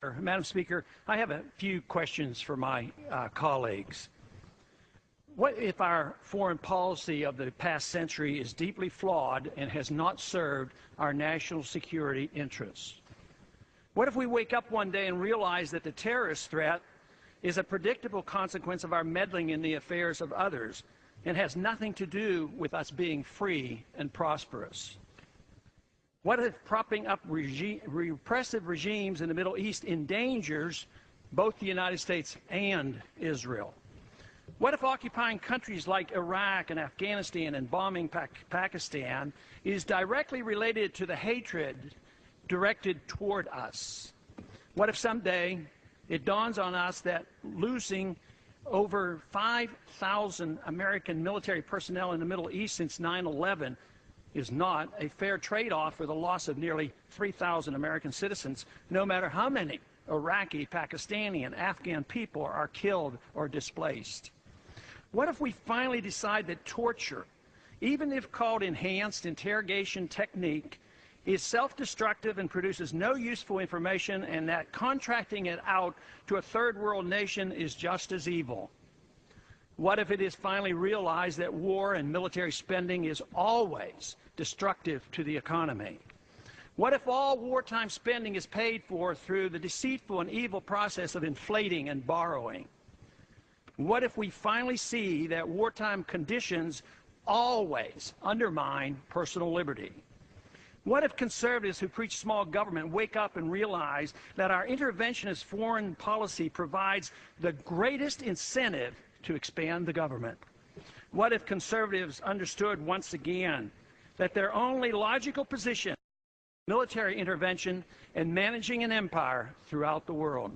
Madam Speaker, I have a few questions for my colleagues. What if our foreign policy of the past century is deeply flawed and has not served our national security interests? What if we wake up one day and realize that the terrorist threat is a predictable consequence of our meddling in the affairs of others and has nothing to do with us being free and prosperous? What if propping up repressive regimes in the Middle East endangers both the United States and Israel? What if occupying countries like Iraq and Afghanistan and bombing Pakistan is directly related to the hatred directed toward us? What if someday it dawns on us that losing over 5,000 American military personnel in the Middle East since 9/11 is not a fair trade-off for the loss of nearly 3,000 American citizens, no matter how many Iraqi, Pakistani, and Afghan people are killed or displaced? What if we finally decide that torture, even if called enhanced interrogation technique, is self-destructive and produces no useful information, and that contracting it out to a third world nation is just as evil? What if it is finally realized that war and military spending is always destructive to the economy? What if all wartime spending is paid for through the deceitful and evil process of inflating and borrowing? What if we finally see that wartime conditions always undermine personal liberty? What if conservatives who preach small government wake up and realize that our interventionist foreign policy provides the greatest incentive to expand the government? What if conservatives understood once again that their only logical position is military intervention and managing an empire throughout the world?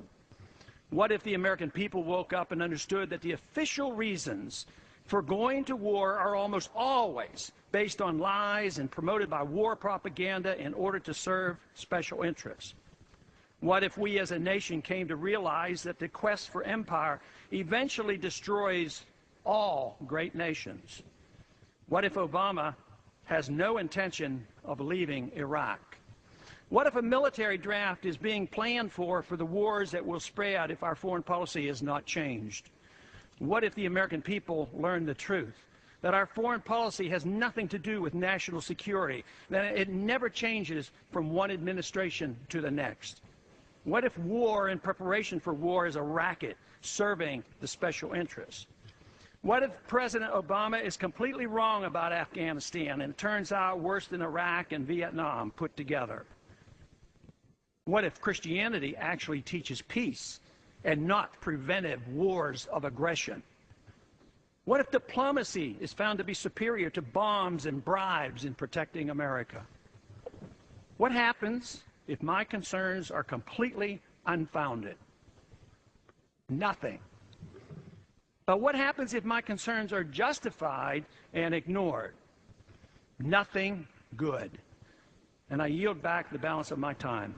What if the American people woke up and understood that the official reasons for going to war are almost always based on lies and promoted by war propaganda in order to serve special interests? What if we as a nation came to realize that the quest for empire eventually destroys all great nations? What if Obama has no intention of leaving Iraq? What if a military draft is being planned for the wars that will spread if our foreign policy is not changed? What if the American people learn the truth, that our foreign policy has nothing to do with national security, that it never changes from one administration to the next? What if war and preparation for war is a racket serving the special interests? What if President Obama is completely wrong about Afghanistan and it turns out worse than Iraq and Vietnam put together? What if Christianity actually teaches peace and not preventive wars of aggression? What if diplomacy is found to be superior to bombs and bribes in protecting America? What happens if my concerns are completely unfounded? Nothing. But what happens if my concerns are justified and ignored? Nothing good. And I yield back the balance of my time.